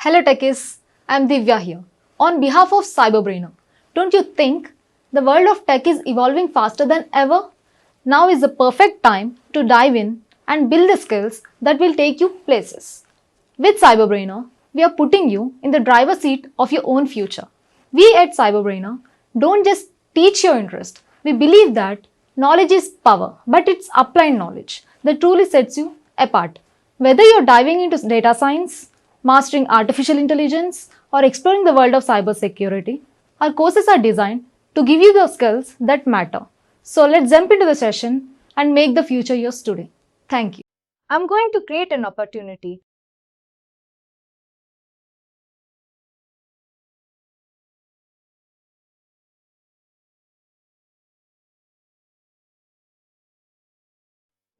Hello techies, I'm Divya here. On behalf of CyberBrainer, don't you think the world of tech is evolving faster than ever? Now is the perfect time to dive in and build the skills that will take you places. With CyberBrainer, we are putting you in the driver's seat of your own future. We at CyberBrainer don't just teach your interest. We believe that knowledge is power, but it's applied knowledge that truly sets you apart. Whether you're diving into data science, mastering artificial intelligence, or exploring the world of cybersecurity, our courses are designed to give you the skills that matter. So let's jump into the session and make the future yours today. Thank you. I'm going to create an opportunity.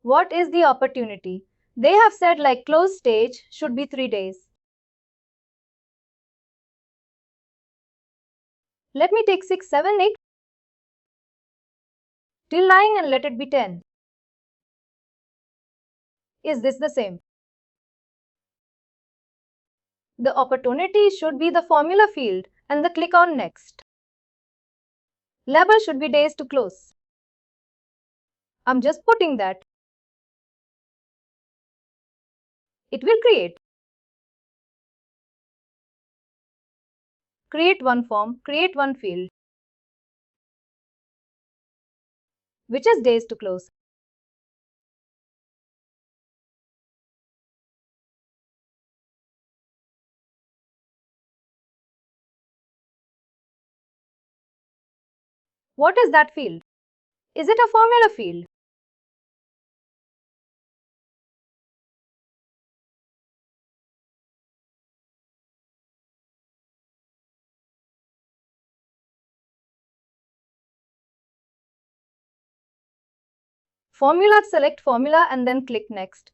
What is the opportunity? They have said like close stage should be 3 days. Let me take 6, 7, 8 till 9 and let it be 10. Is this the same? The opportunity should be the formula field and the click on next. Label should be days to close. I'm just putting that. It will create. Create one form, create one field, which is days to close. What is that field? Is it a formula field? Formula, select formula and then click next.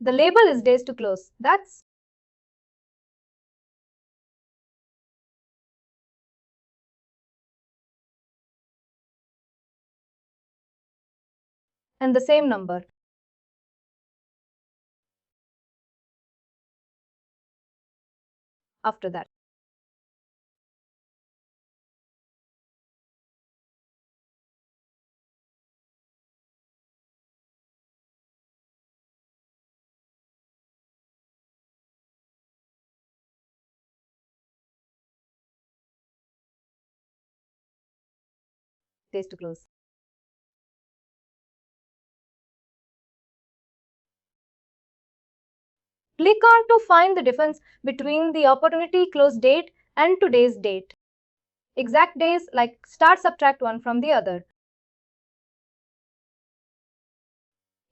The label is days to close. That's and the same number. After that, days to close. Click on to find the difference between the opportunity close date and today's date. Exact days like start subtract one from the other.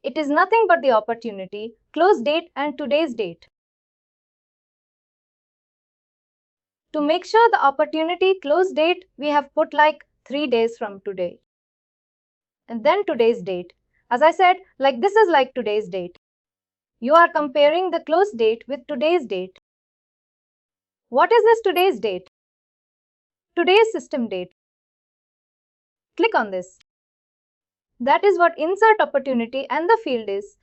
It is nothing but the opportunity, close date and today's date. To make sure the opportunity close date, we have put like 3 days from today. And then today's date. As I said, like this is like today's date. You are comparing the close date with today's date. What is this today's date? Today's system date. Click on this. That is what insert opportunity and the field is.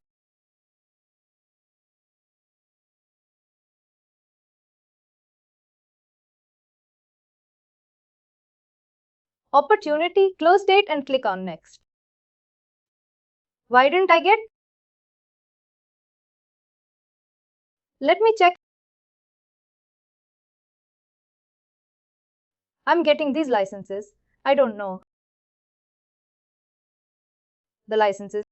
Opportunity, close date and click on next. Why didn't I get? Let me check. I'm getting these licenses. I don't know. The licenses.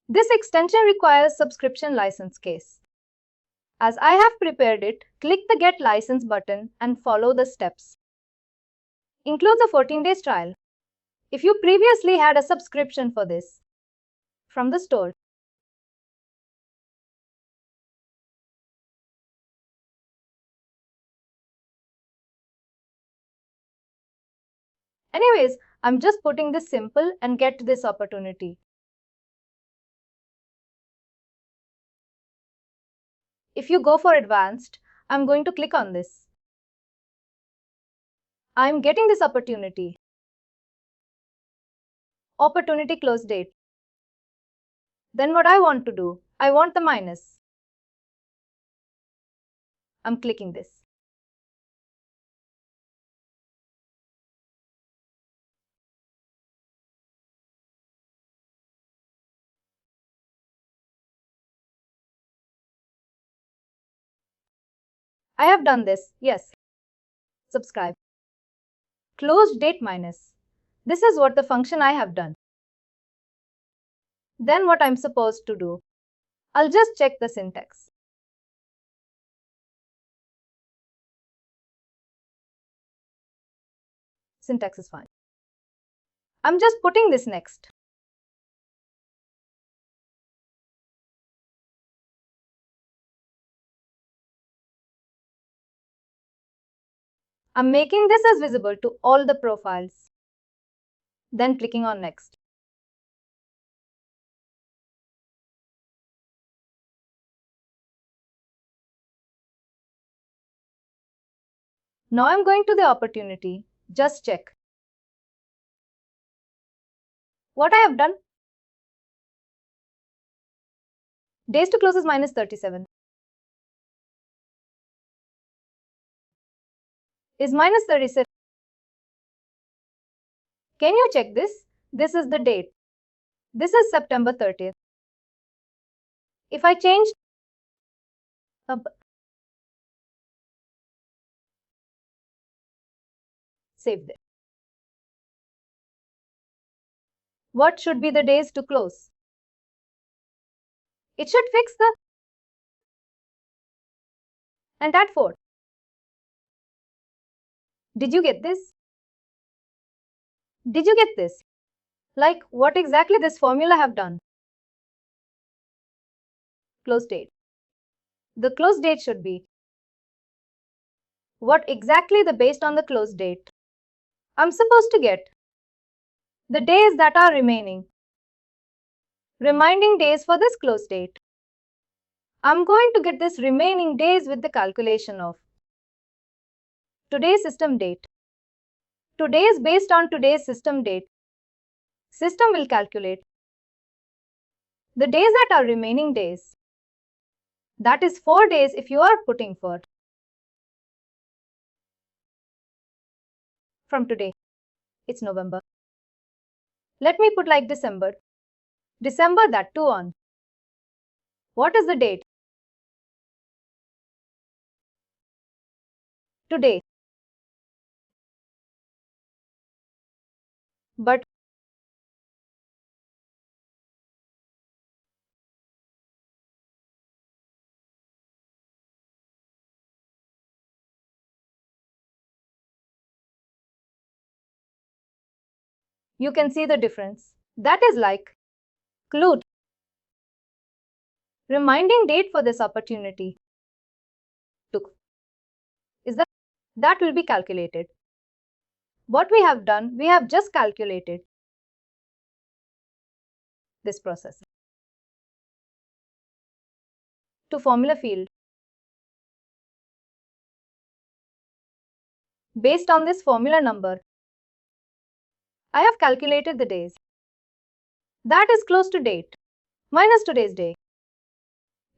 This extension requires subscription license case. As I have prepared it, click the Get License button and follow the steps. Includes a 14 days trial. If you previously had a subscription for this from the store, anyways, I'm just putting this simple and get this opportunity. If you go for advanced, I'm going to click on this. I'm getting this opportunity. opportunity close date. Then what I want to do, I want the minus. I'm clicking this. I have done this, yes. Subscribe. Closed date minus. This is what the function I have done. Then what I'm supposed to do? I'll just check the syntax. Syntax is fine. I'm just putting this next. I'm making this as visible to all the profiles. Then clicking on next. Now I'm going to the opportunity. Just check. What I have done? Days to close is minus 37. Is minus 36. Can you check this? This is the date. This is September 30th. If I change save this. What should be the days to close? It should fix the and add 4. Did you get this? Did you get this? Like what exactly this formula have done? Close date. The close date should be what exactly the based on the close date. I'm supposed to get the days that are remaining. Remaining days for this close date. I'm going to get this remaining days with the calculation of today's system date. Today is based on today's system date. System will calculate the days that are remaining days. That is 4 days if you are putting for from today. It's November. Let me put like December. December that too on. What is the date? Today. But you can see the difference. That is like include reminding date for this opportunity. Took is that will be calculated. What we have done, we have just calculated this process to formula field. Based on this formula number, I have calculated the days. That is close to date minus today's day.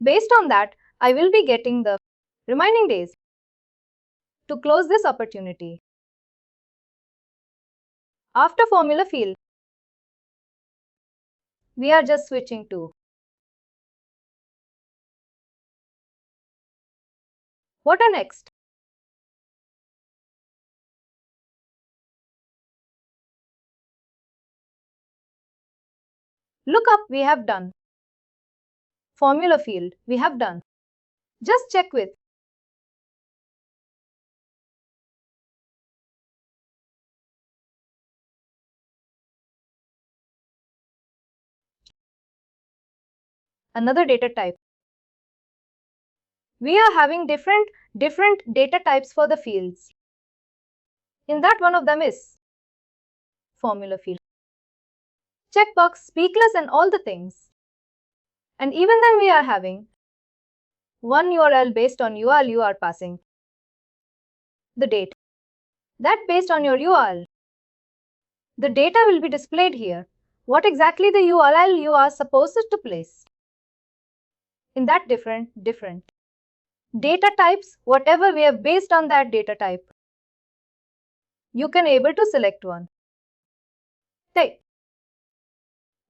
Based on that, I will be getting the remaining days to close this opportunity. After formula field, we are just switching to what are next? Look up we have done. Formula field we have done. Just check with another data type. We are having different data types for the fields. In that one of them is formula field. Checkbox, speakless and all the things. And even then we are having one URL based on URL you are passing. The date. That based on your URL. The data will be displayed here. what exactly the URL you are supposed to place in that different data types, whatever we have based on that data type. You can able to select one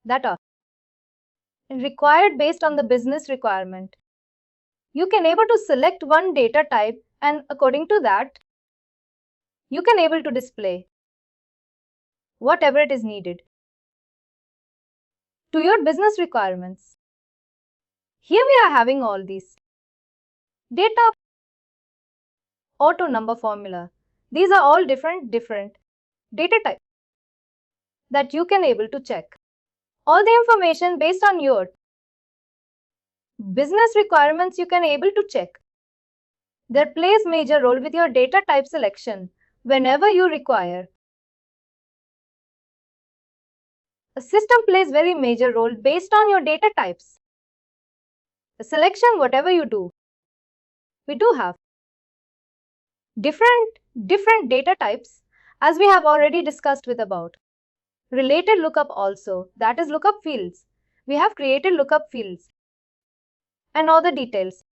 that are required based on the business requirement. You can able to select one data type, and according to that, you can able to display whatever it is needed to your business requirements. Here we are having all these data auto number formula. These are all different data types that you can able to check. All the information based on your business requirements you can able to check. That plays major role with your data type selection whenever you require. A system plays very major role based on your data types. The selection whatever you do. We do have different data types as we have already discussed with about. Related lookup also, that is lookup fields. We have created lookup fields and all the details.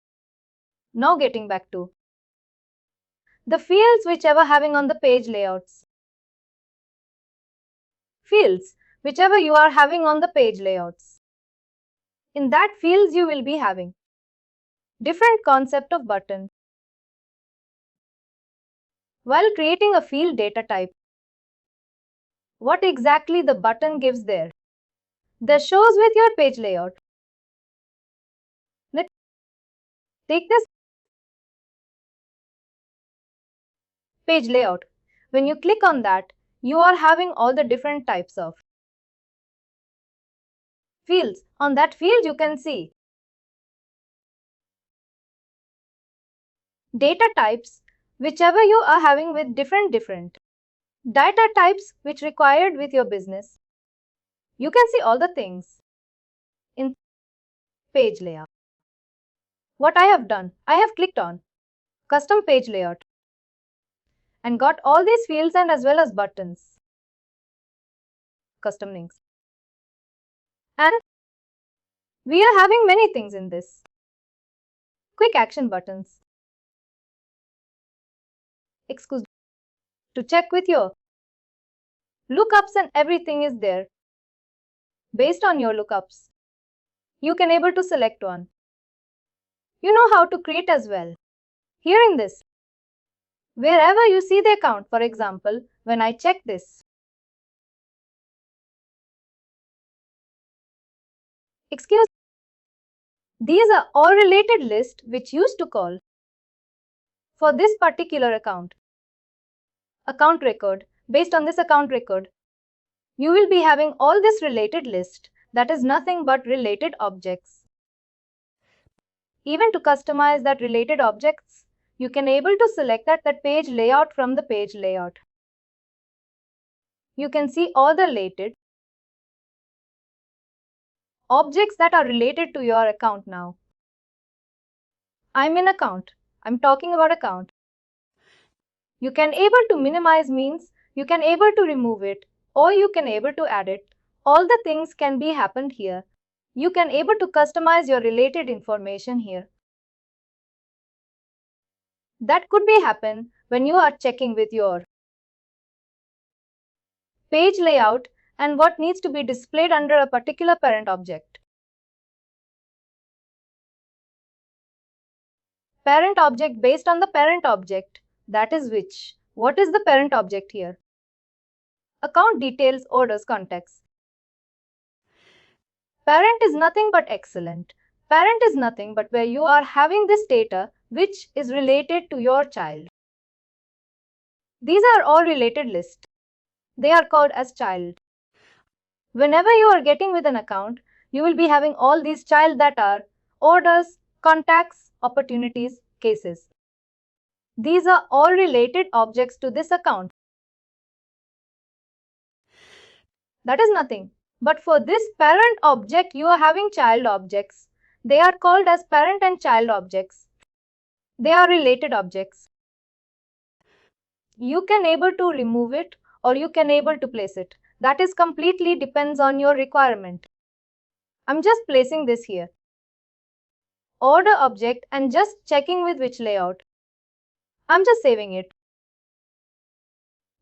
Now getting back to the fields whichever having on the page layouts. Fields whichever you are having on the page layouts. In that fields you will be having different concept of button. While creating a field data type, what exactly the button gives there? The shows with your page layout. Let's take this page layout. When you click on that, you are having all the different types of fields. On that field you can see data types whichever you are having with different data types which required with your business. You can see all the things in page layout. What I have done, I have clicked on custom page layout and got all these fields and as well as buttons, custom links. And we are having many things in this. Quick action buttons. Excuse to check with your lookups and everything is there. Based on your lookups, you can able to select one. You know how to create as well. Here in this, wherever you see the account, for example, when I check this, excuse, these are all related list which used to call for this particular account record. Based on this account record, you will be having all this related list that is nothing but related objects. Even to customize that related objects, you can able to select that page layout from the page layout. You can see all the related objects that are related to your account now. I'm in account. I'm talking about account. You can able to minimize means you can able to remove it or you can able to add it. All the things can be happened here. You can able to customize your related information here. That could be happen when you are checking with your page layout and what needs to be displayed under a particular parent object. Parent object based on the parent object, that is which. What is the parent object here? Account details, orders, contacts. Parent is nothing but excellent. Parent is nothing but where you are having this data which is related to your child. These are all related lists. They are called as child. Whenever you are getting with an account, you will be having all these child that are orders, contacts, opportunities, cases. These are all related objects to this account. That is nothing. But for this parent object, you are having child objects. They are called as parent and child objects. They are related objects. You can able to remove it or you can able to place it. That is completely depends on your requirement. I'm just placing this here. Order object and just checking with which layout. I'm just saving it.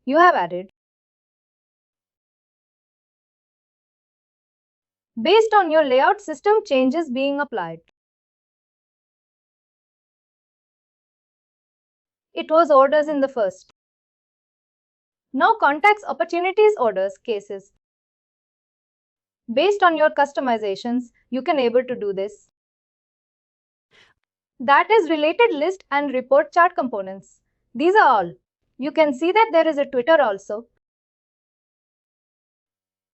You have added. Based on your layout system changes being applied. It was orders in the first. Now contacts opportunities orders cases. Based on your customizations, you can able to do this. That is related list and report chart components. These are all. You can see that there is a Twitter also.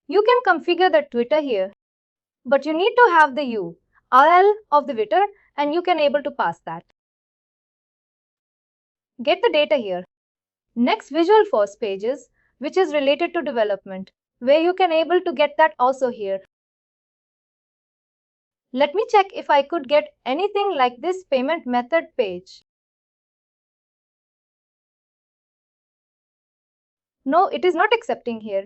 You can configure the Twitter here, but you need to have the URL of the Twitter and you can able to pass that. Get the data here. Next Visual Force pages, which is related to development, where you can able to get that also here. Let me check if I could get anything like this payment method page. No, it is not accepting here.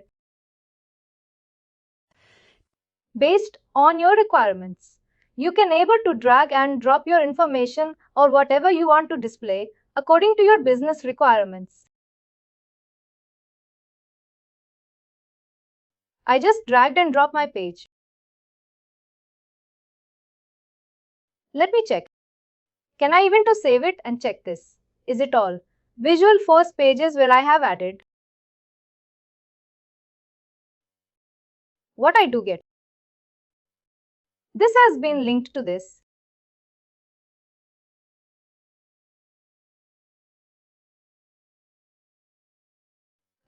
Based on your requirements, you can able to drag and drop your information or whatever you want to display according to your business requirements. I just dragged and dropped my page. Let me check. Can I even to save it and check this? Is it all? Visual Force pages where I have added. What I do get. This has been linked to this.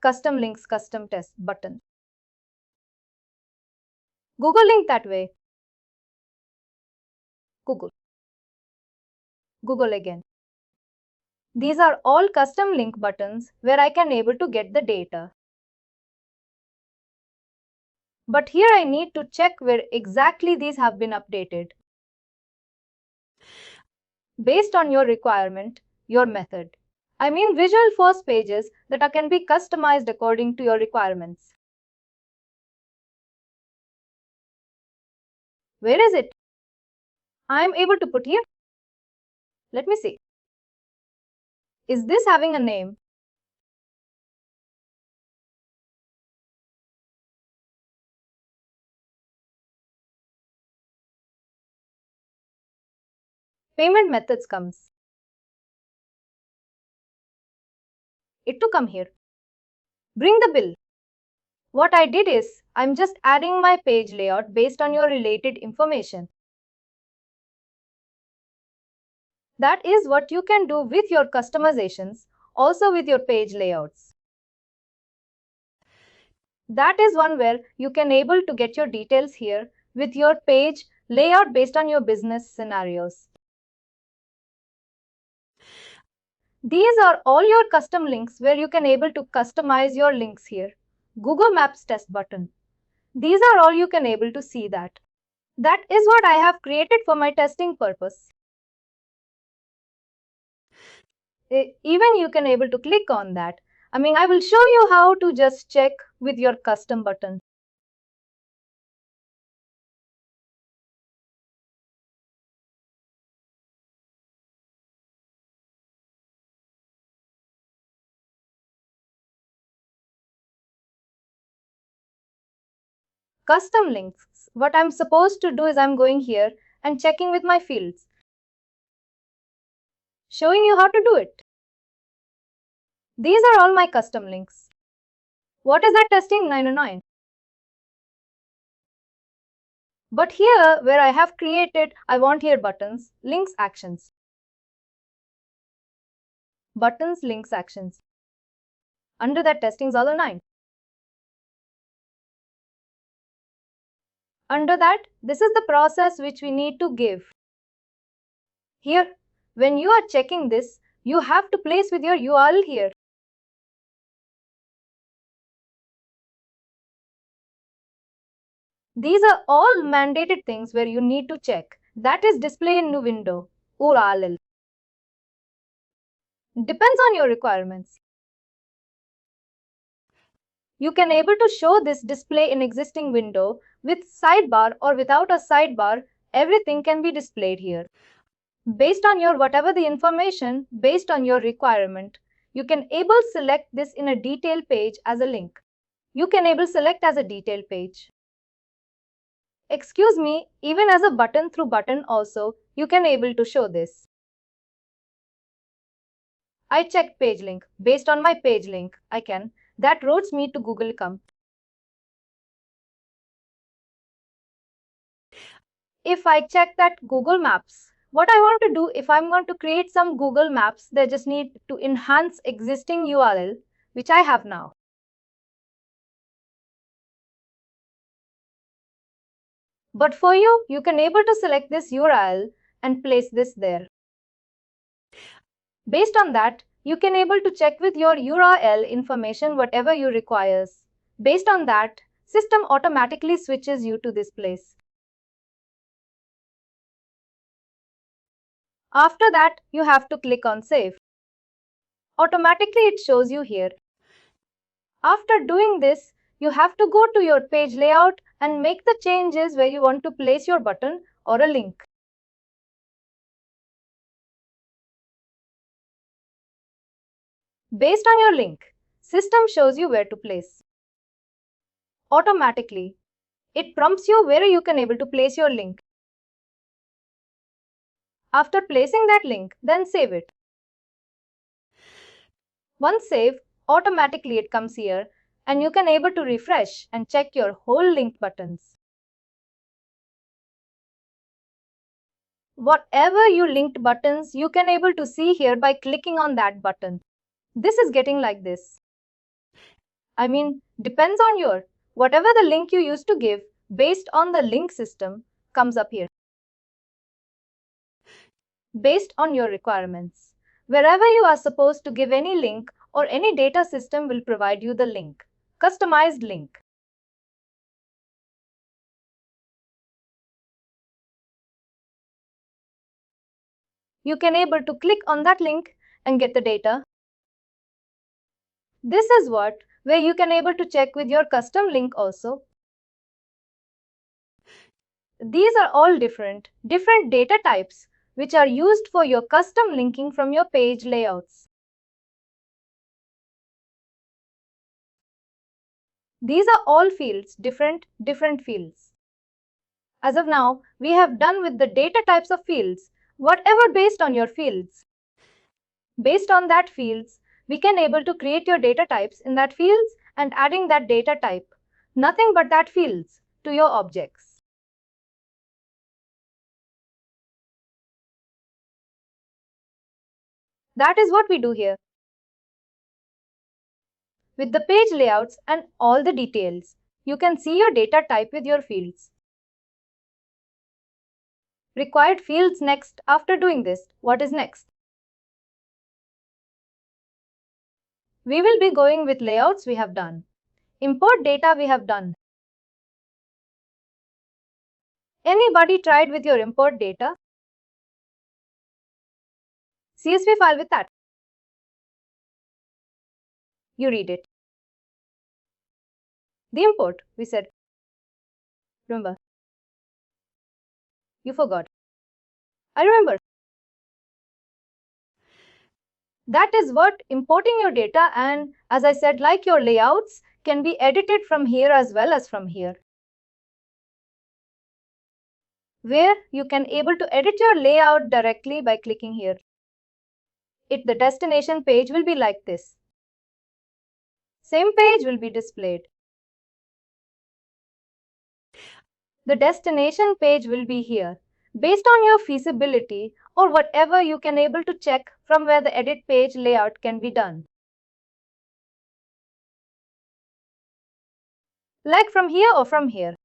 Custom links, custom test button. Google link that way. Google. Google again. These are all custom link buttons where I can able to get the data. But here I need to check where exactly these have been updated. Based on your requirement, your method. I mean Visual Force pages that can be customized according to your requirements. Where is it? I am able to put here. Let me see. Is this having a name? Payment methods comes. It to come here. Bring the bill. What I did is, I'm just adding my page layout based on your related information. That is what you can do with your customizations, also with your page layouts. That is one where you can able to get your details here with your page layout based on your business scenarios. These are all your custom links where you can able to customize your links here. Google Maps test button. These are all you can able to see that. That is what I have created for my testing purpose. Even you can able to click on that. I will show you how to just check with your custom button. Custom links. What I'm supposed to do is I'm going here and checking with my fields. Showing you how to do it. These are all my custom links. What is that testing 909? But here where I have created, I want here buttons, links, actions. Buttons, links, actions. Under that testings all are 9. Under that, this is the process which we need to give. Here, when you are checking this, you have to place with your URL here. These are all mandated things where you need to check. That is display in new window, URL. Depends on your requirements. You can able to show this display in existing window with sidebar or without a sidebar. Everything can be displayed here. Based on your whatever the information, based on your requirement, you can able select this in a detail page as a link. You can able select as a detail page. Excuse me, even as a button through button also, you can able to show this. I checked page link. Based on my page link, I can. That routes me to Google.com. If I check that Google Maps, what I want to do if I'm going to create some Google Maps, they just need to enhance existing URL, which I have now. But for you, you can able to select this URL and place this there. Based on that, you can able to check with your URL information whatever you requires. Based on that, system automatically switches you to this place. After that, you have to click on save. Automatically it shows you here. After doing this, you have to go to your page layout and make the changes where you want to place your button or a link. Based on your link, system shows you where to place. Automatically, it prompts you where you can able to place your link. After placing that link, then save it. Once saved, automatically it comes here and you can able to refresh and check your whole link buttons. Whatever you linked buttons, you can able to see here by clicking on that button. This is getting like this. I mean, depends on your, whatever the link you used to give, based on the link system, comes up here. Based on your requirements. Wherever you are supposed to give any link or any data system will provide you the link. Customized link. You can able to click on that link and get the data. This is where you can able to check with your custom link also. These are all different data types which are used for your custom linking from your page layouts. These are all fields, different fields. As of now, we have done with the data types of fields, whatever based on your fields. Based on that fields, we can able to create your data types in that fields and adding that data type, nothing but that fields, to your objects. That is what we do here. With the page layouts and all the details, you can see your data type with your fields. Required fields next. After doing this, what is next? We will be going with layouts we have done. Import data we have done. Anybody tried with your import data? CSV file with that. You read it. The import, we said. Remember. You forgot. I remember. That is what importing your data, and as I said, like your layouts can be edited from here as well as from here. Where you can able to edit your layout directly by clicking here. The destination page will be like this. Same page will be displayed. The destination page will be here. Based on your feasibility or whatever you can able to check from where the edit page layout can be done. Like from here or from here.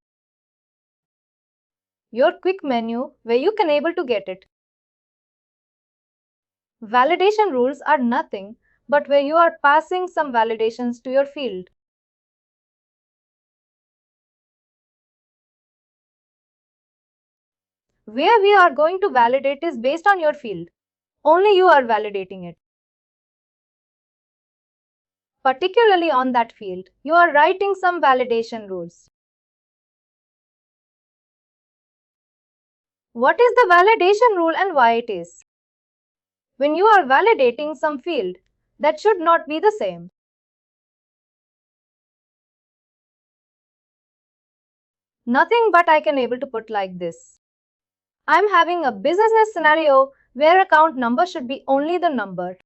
Your quick menu where you can able to get it. Validation rules are nothing but where you are passing some validations to your field. Where we are going to validate is based on your field. Only you are validating it. particularly on that field, you are writing some validation rules. What is the validation rule and why it is? When you are validating some field, that should not be the same. Nothing but I can able to put like this. I'm having a business scenario where account number should be only the number.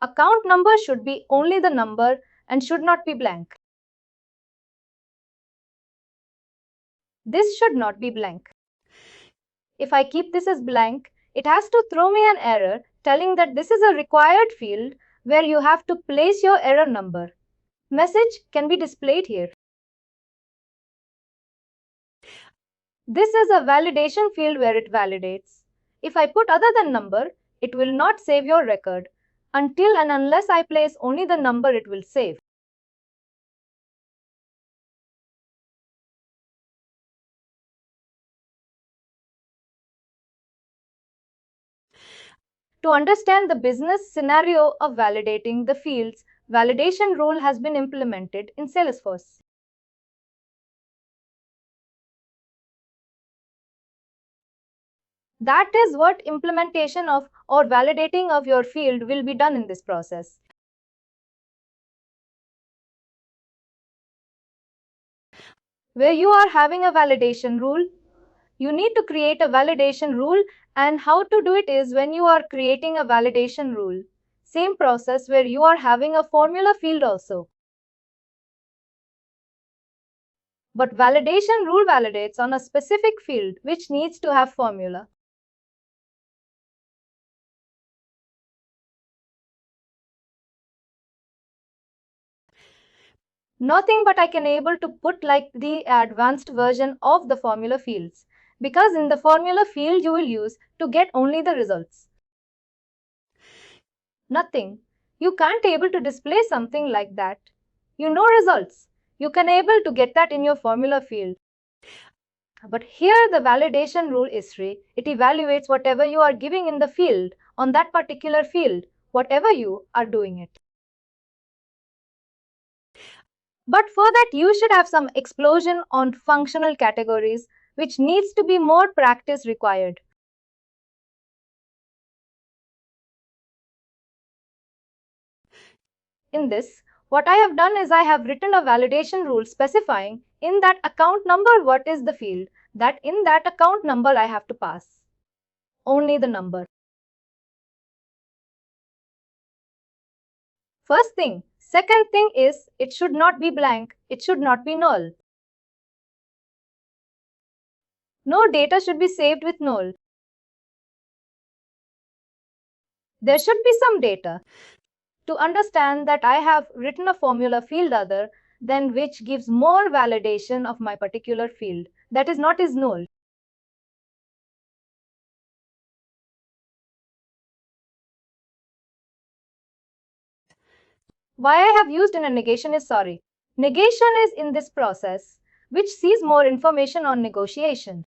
Account number should be only the number and should not be blank. This should not be blank. If I keep this as blank, it has to throw me an error telling that this is a required field where you have to place your error number. Message can be displayed here. This is a validation field where it validates. If I put other than number, it will not save your record. Until and unless I place only the number, it will save. To understand the business scenario of validating the fields, validation rule has been implemented in Salesforce. That is what implementation of or validating of your field will be done in this process. Where you are having a validation rule, you need to create a validation rule, and how to do it is when you are creating a validation rule. Same process where you are having a formula field also. But validation rule validates on a specific field which needs to have formula. Nothing but I can able to put like the advanced version of the formula fields, because in the formula field you will use to get only the results. Nothing. You can't able to display something like that. You know results. You can able to get that in your formula field. But here the validation rule is free. It evaluates whatever you are giving in the field on that particular field, whatever you are doing it. But for that, you should have some explosion on functional categories, which needs to be more practice required. In this, what I have done is I have written a validation rule specifying in that account number what is the field that in that account number I have to pass. Only the number. First thing. Second thing is it should not be blank. It should not be null. No data should be saved with null. There should be some data. To understand that I have written a formula field other than which gives more validation of my particular field. That is not is null. Why I have used in a negation is sorry. Negation is in this process which sees more information on negotiation.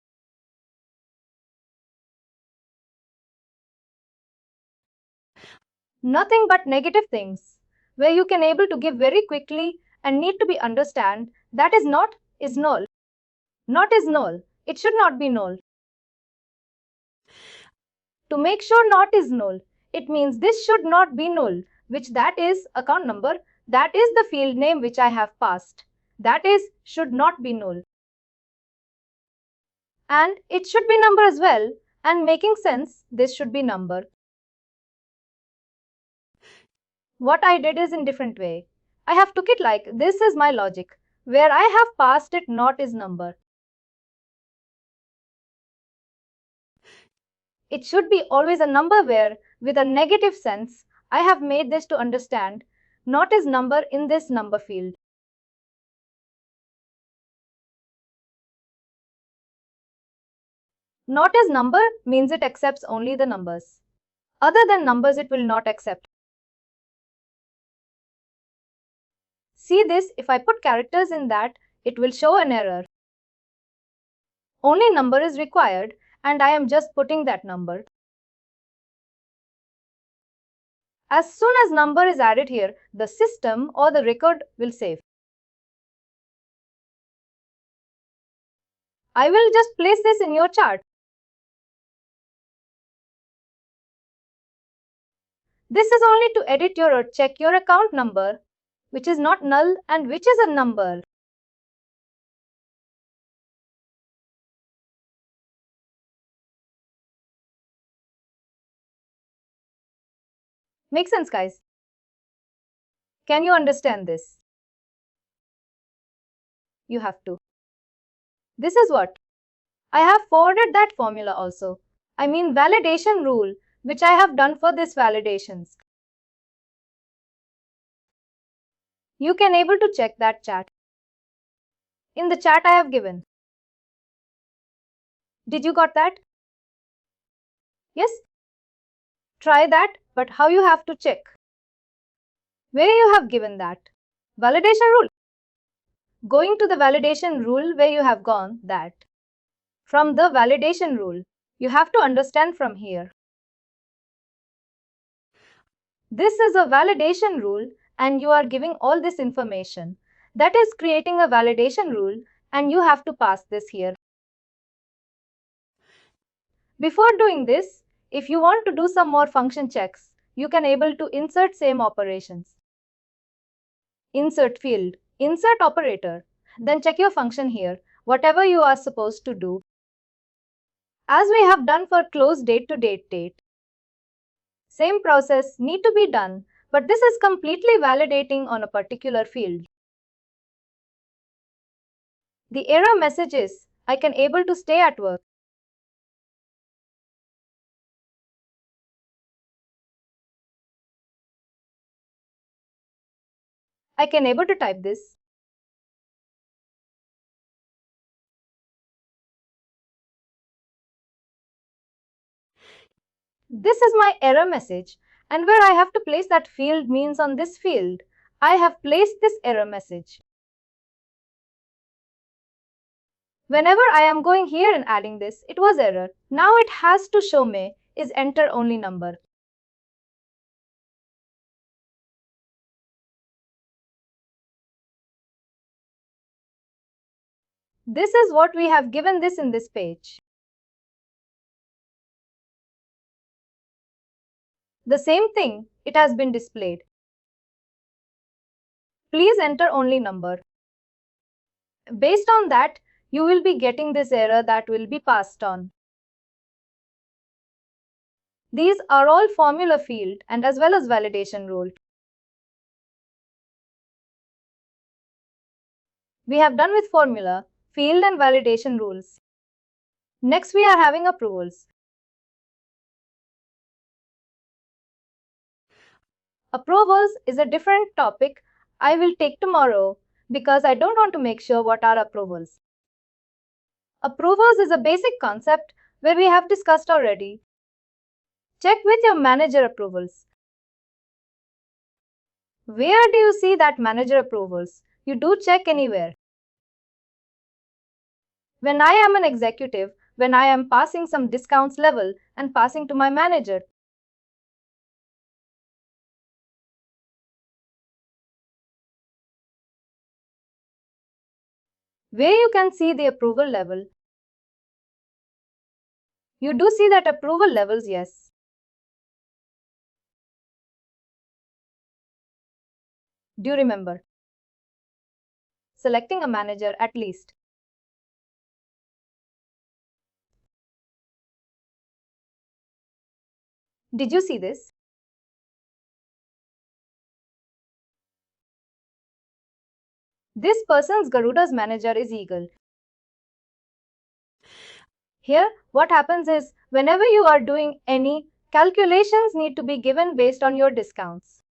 Nothing but negative things where you can able to give very quickly and need to be understand that is not is null. Not is null. It should not be null. To make sure not is null, it means this should not be null, which that is account number, that is the field name which I have passed. That is should not be null. And it should be number as well, and making sense, this should be number. What I did is in different way. I have took it like this is my logic, where I have passed it not is number. It should be always a number where, with a negative sense, I have made this to understand not is number in this number field. Not as number means it accepts only the numbers. Other than numbers, it will not accept. See this, if I put characters in that, it will show an error. Only number is required and I am just putting that number. As soon as number is added here, the system or the record will save. I will just place this in your chart. This is only to edit your or check your account number, which is not null and which is a number. Makes sense, guys? Can you understand this? You have to. This is what I have forwarded that formula also. I mean validation rule, which I have done for this validations. You can able to check that chat. In the chat I have given. Did you got that? Yes? Try that, but how you have to check? Where you have given that? Validation rule. Going to the validation rule where you have gone that. From the validation rule, you have to understand from here. This is a validation rule and you are giving all this information. That is creating a validation rule and you have to pass this here. Before doing this, if you want to do some more function checks, you can able to insert same operations. Insert field, insert operator, then check your function here, whatever you are supposed to do. As we have done for close date to date. Same process need to be done, but this is completely validating on a particular field. The error message is, I can able to stay at work. I can able to type this. This is my error message and where I have to place that field means on this field. I have placed this error message. Whenever I am going here and adding this, it was error. Now it has to show me is enter only number. This is what we have given this in this page. The same thing, it has been displayed. Please enter only number. Based on that, you will be getting this error that will be passed on. These are all formula field and as well as validation rule. We have done with formula, field and validation rules. Next we are having approvals. Approvals is a different topic I will take tomorrow because I don't want to make sure what are approvals. Approvals is a basic concept where we have discussed already. Check with your manager approvals. Where do you see that manager approvals? You do check anywhere. When I am an executive, when I am passing some discounts level and passing to my manager, where you can see the approval level. You do see that approval levels, yes. Do you remember? Selecting a manager at least. Did you see this? This person's Garuda's manager is Eagle. Here, what happens is, whenever you are doing any calculations need to be given based on your discounts.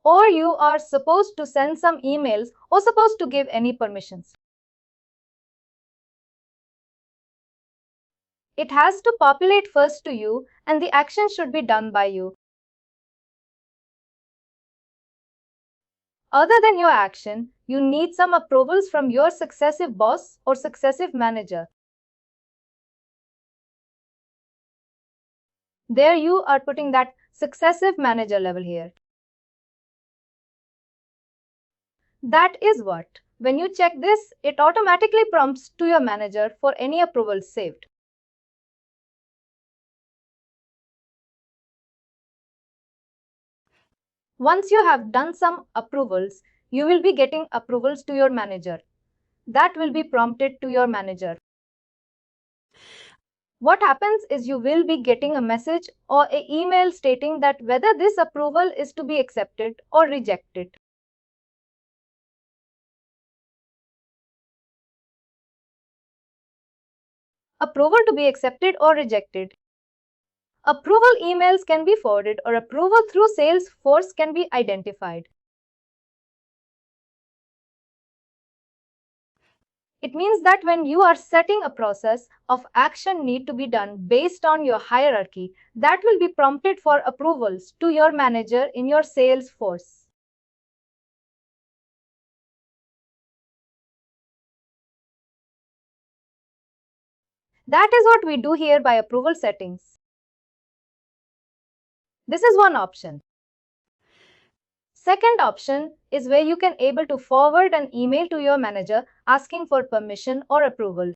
Or you are supposed to send some emails or supposed to give any permissions. It has to populate first to you and the action should be done by you. Other than your action, you need some approvals from your successive boss or successive manager. There you are putting that successive manager level here. That is what. When you check this, it automatically prompts to your manager for any approvals saved. Once you have done some approvals, you will be getting approvals to your manager. That will be prompted to your manager. What happens is you will be getting a message or an email stating that whether this approval is to be accepted or rejected. Approval to be accepted or rejected. Approval emails can be forwarded or approval through Salesforce can be identified. It means that when you are setting a process of action need to be done based on your hierarchy, that will be prompted for approvals to your manager in your Salesforce. That is what we do here by approval settings. This is one option. Second option is where you can able to forward an email to your manager asking for permission or approval.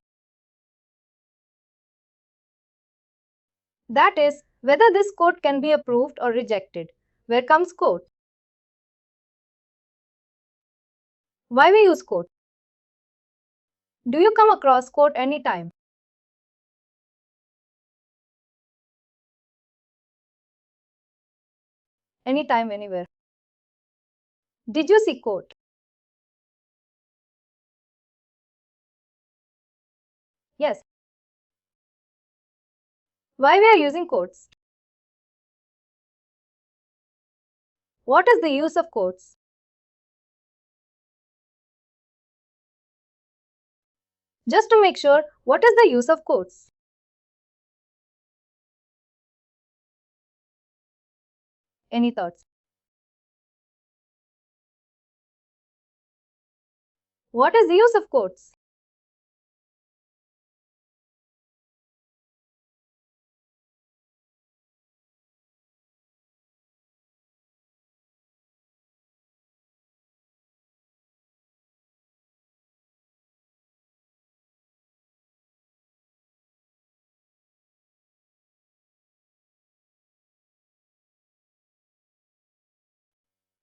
That is, whether this code can be approved or rejected. Where comes code? Why we use code? Do you come across code anytime? Anytime, anywhere. Did you see code? Yes. Why we are using codes? What is the use of codes? Just to make sure, what is the use of codes? Any thoughts? What is the use of codes?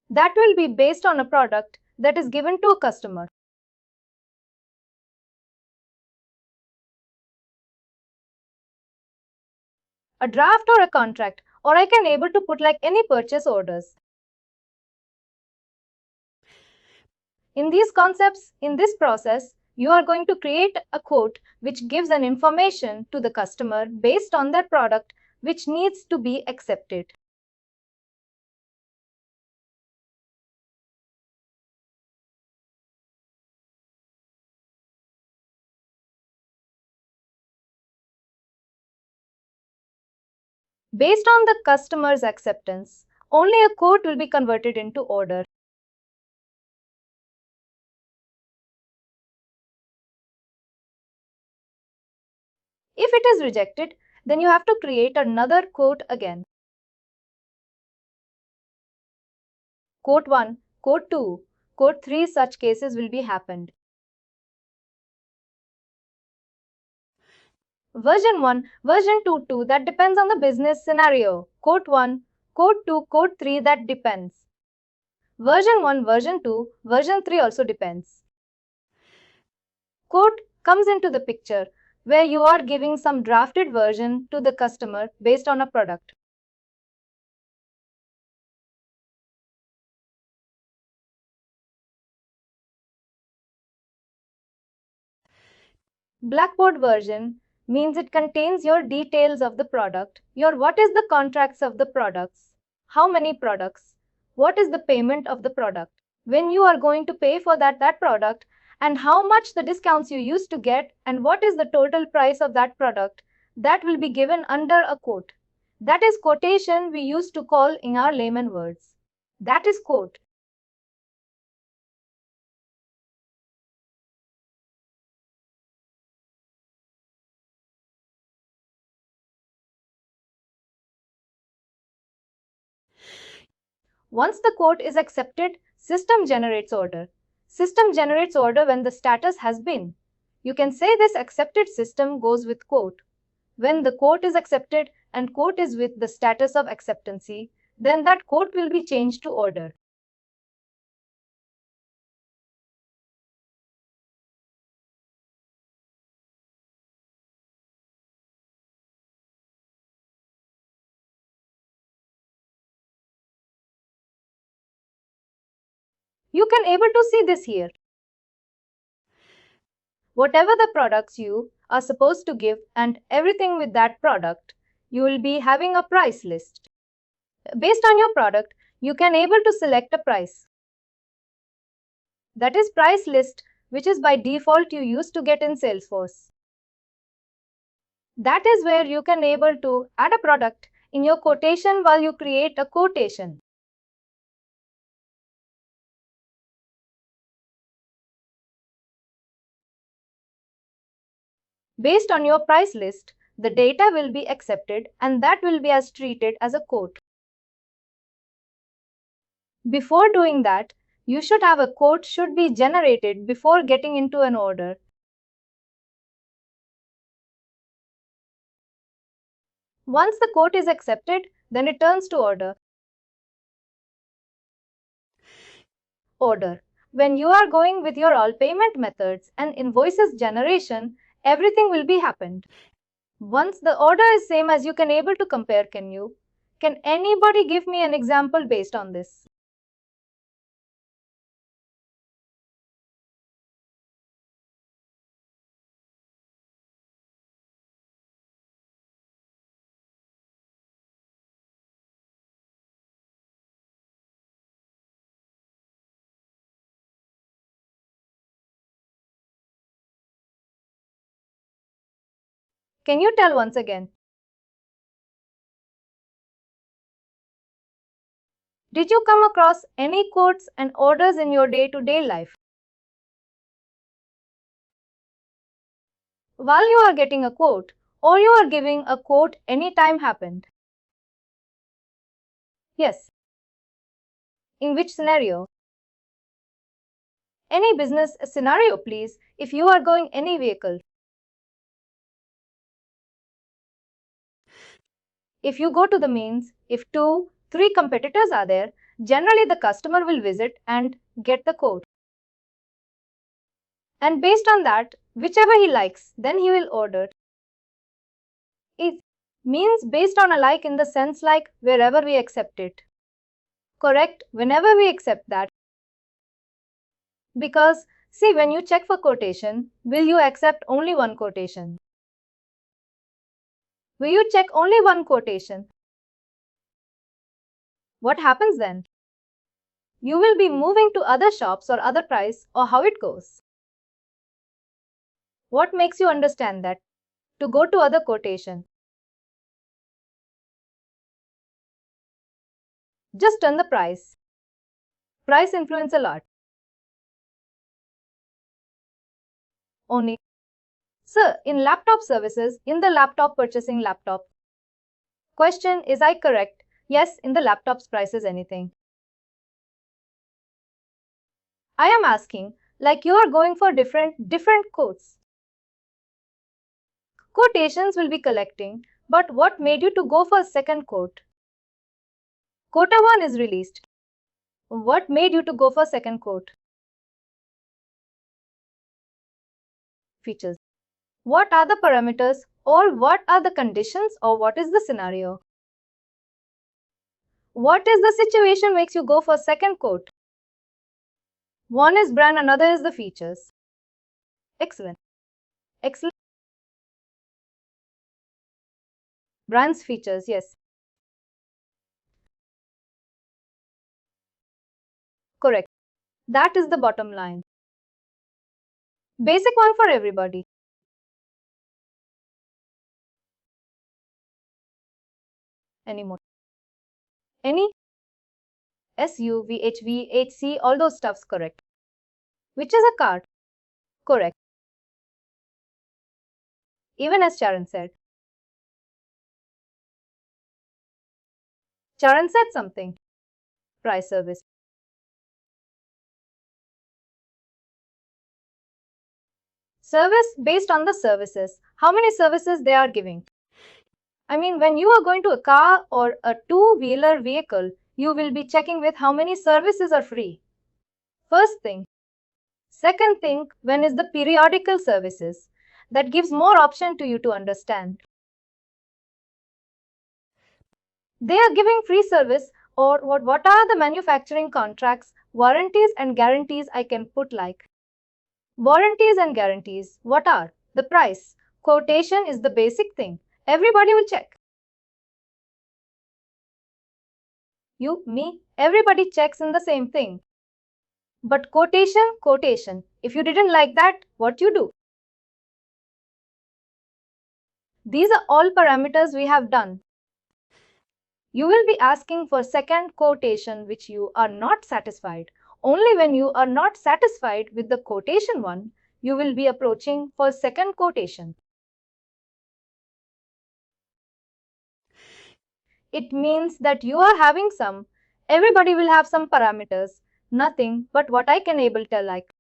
That will be based on a product that is given to a customer. A draft or a contract, or I can able to put like any purchase orders. In these concepts, in this process, you are going to create a quote which gives an information to the customer based on that product which needs to be accepted. Based on the customer's acceptance, only a quote will be converted into order. If it is rejected, then you have to create another quote again. Quote 1, quote 2, quote 3 such cases will be happened. Version 1, version 2, that depends on the business scenario. Quote 1, quote 2, quote 3 that depends. Version 1, version 2, version 3 also depends. Quote comes into the picture where you are giving some drafted version to the customer based on a product. Blackboard version means it contains your details of the product, your what is the contracts of the products, how many products, what is the payment of the product, when you are going to pay for that product, and how much the discounts you used to get, and what is the total price of that product. That will be given under a quote. That is quotation we used to call in our layman words. That is quote. Once the quote is accepted, system generates order. System generates order when the status has been. You can say this accepted system goes with quote. When the quote is accepted and quote is with the status of acceptancy, then that quote will be changed to order. You can able to see this here. Whatever the products you are supposed to give and everything with that product, you will be having a price list. Based on your product, you can able to select a price. That is price list, which is by default you used to get in Salesforce. That is where you can able to add a product in your quotation while you create a quotation. Based on your price list, the data will be accepted and that will be as treated as a quote. Before doing that, you should have a quote should be generated before getting into an order. Once the quote is accepted, then it turns to order. Order. When you are going with your all payment methods and invoices generation, everything will be happened. Once the order is same as you can able to compare, can anybody give me an example based on this? Can you tell once again? Did you come across any quotes and orders in your day-to-day life? While you are getting a quote or you are giving a quote any time happened? Yes. In which scenario? Any business scenario please, if you are going any vehicle. If you go to the means, if 2, 3 competitors are there, generally the customer will visit and get the quote. And based on that, whichever he likes, then he will order. It means based on a like in the sense like wherever we accept it. Correct, whenever we accept that. Because, see, when you check for quotation, will you accept only one quotation? Will you check only one quotation? What happens then? You will be moving to other shops or other price or how it goes. What makes you understand that? To go to other quotation. Just turn the price. Price influence a lot. Only. Sir, in laptop services, in the laptop purchasing laptop. Question, is I correct? Yes, in the laptop's price is anything. I am asking, like you are going for different quotes. Quotations will be collecting, but what made you to go for a second quote? Quota 1 is released. What made you to go for second quote? Features. What are the parameters or what are the conditions or what is the scenario? What is the situation makes you go for second quote? One is brand, another is the features. Excellent. Excellent. Brand's features, yes. Correct. That is the bottom line. Basic one for everybody. Any more? Any? SUVHVHC, all those stuffs correct. Which is a card? Correct. Even as Charan said. Charan said something. price service. Service based on the services, how many services they are giving. I mean, when you are going to a car or a two-wheeler vehicle, you will be checking with how many services are free. First thing. Second thing, when is the periodical services? That gives more option to you to understand. They are giving free service, or what are the manufacturing contracts, warranties and guarantees I can put like. Warranties and guarantees, what are? The price. Quotation is the basic thing. Everybody will check. You, me, everybody checks in the same thing. But quotation. If you didn't like that, what you do? These are all parameters we have done. You will be asking for second quotation which you are not satisfied. Only when you are not satisfied with the quotation one, you will be approaching for second quotation. It means that you are having some, everybody will have some parameters, nothing but what I can able tell like.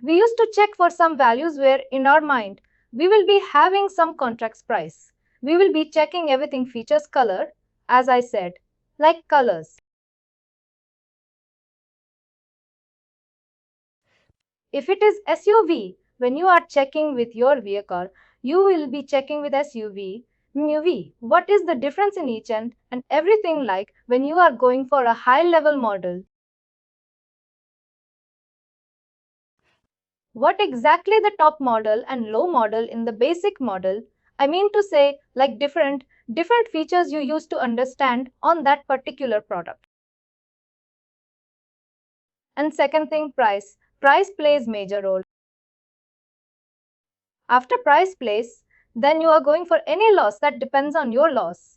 We used to check for some values where in our mind, we will be having some contracts price. We will be checking everything features color, as I said, like colors. If it is SUV, when you are checking with your vehicle, you will be checking with SUV, MUV. What is the difference in each and everything like when you are going for a high level model? What exactly the top model and low model in the basic model? I mean to say like different features you used to understand on that particular product. And second thing, price. Price plays major role. After price plays, then you are going for any loss that depends on your loss.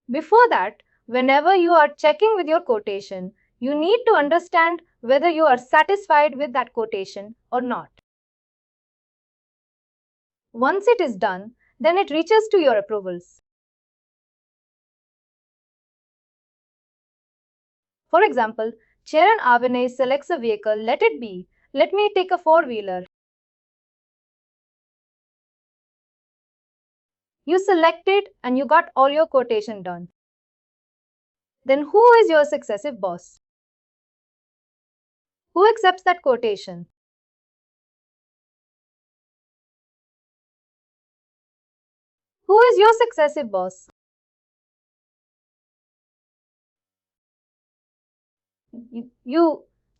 Before that, whenever you are checking with your quotation, you need to understand whether you are satisfied with that quotation or not. Once it is done, then it reaches to your approvals. For example, Charan Avinay selects a vehicle, let it be. Let me take a four-wheeler. You select it and you got all your quotation done. Then who is your successive boss? Who accepts that quotation? Who is your successive boss?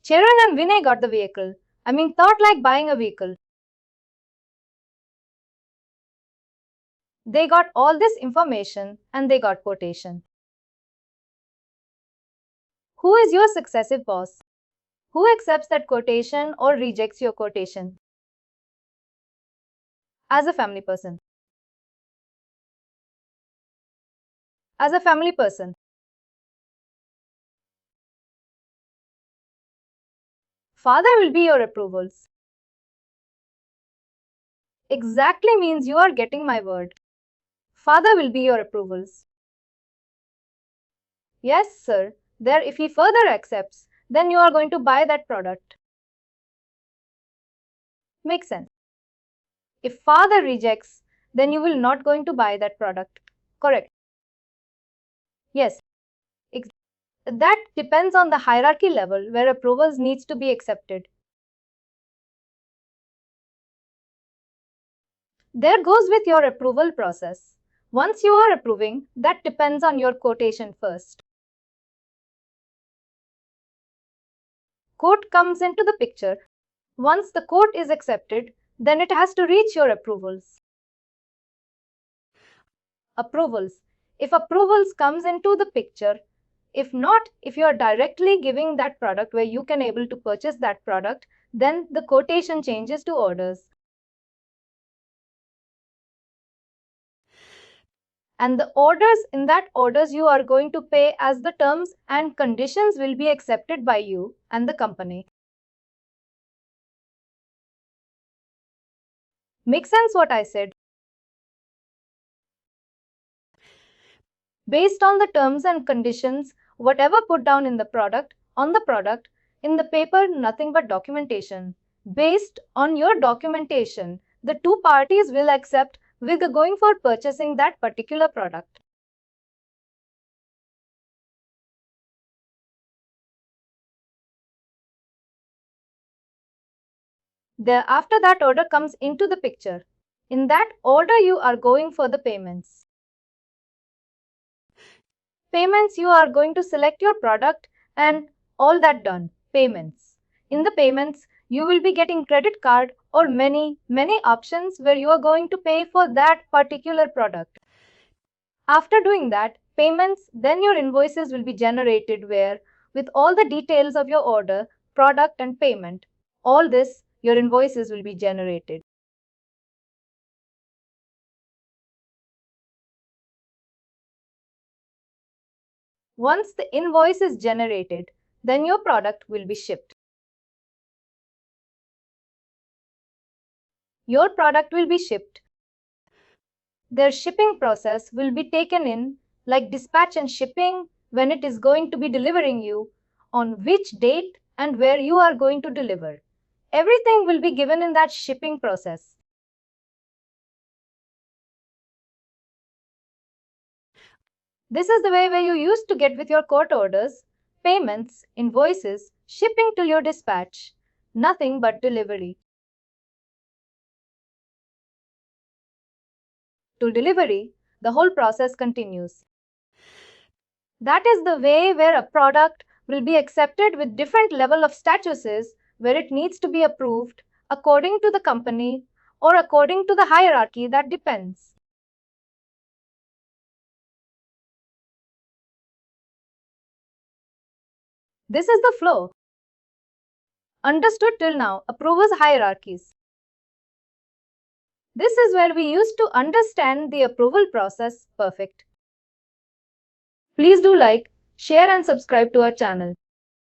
Charan and Vinay got the vehicle. I mean, thought like buying a vehicle. They got all this information and they got quotation. Who is your successive boss? Who accepts that quotation or rejects your quotation? As a family person. As a family person. Father will be your approvals. Exactly means you are getting my word. Father will be your approvals. Yes, sir. There, if he further accepts, then you are going to buy that product. Makes sense. If father rejects, then you will not going to buy that product. Correct. Yes. That depends on the hierarchy level where approvals needs to be accepted. There goes with your approval process. Once you are approving, that depends on your quotation first. Quote comes into the picture. Once the quote is accepted, then it has to reach your approvals. Approvals. If approvals comes into the picture, if not, if you are directly giving that product where you can able to purchase that product, then the quotation changes to orders. And the orders, in that orders you are going to pay as the terms and conditions will be accepted by you and the company. Make sense what I said? based on the terms and conditions, whatever put down in the product, on the product, in the paper, nothing but documentation. Based on your documentation, the two parties will accept we're going for purchasing that particular product. Thereafter, that order comes into the picture. In that order, you are going for the payments. Payments, you are going to select your product and all that done. Payments. In the payments, you will be getting credit card or many options where you are going to pay for that particular product. After doing that, payments, then your invoices will be generated where with all the details of your order, product and payment, all this, your invoices will be generated. Once the invoice is generated, then your product will be shipped. Your product will be shipped. Their shipping process will be taken in, like dispatch and shipping, when it is going to be delivering you, on which date and where you are going to deliver. Everything will be given in that shipping process. This is the way where you used to get with your court orders, payments, invoices, shipping to your dispatch. Nothing but delivery. To delivery, the whole process continues. That is the way where a product will be accepted with different level of statuses where it needs to be approved according to the company or according to the hierarchy that depends. This is the flow. Understood till now, approvers hierarchies. This is where we used to understand the approval process perfect. Please do like, share and subscribe to our channel.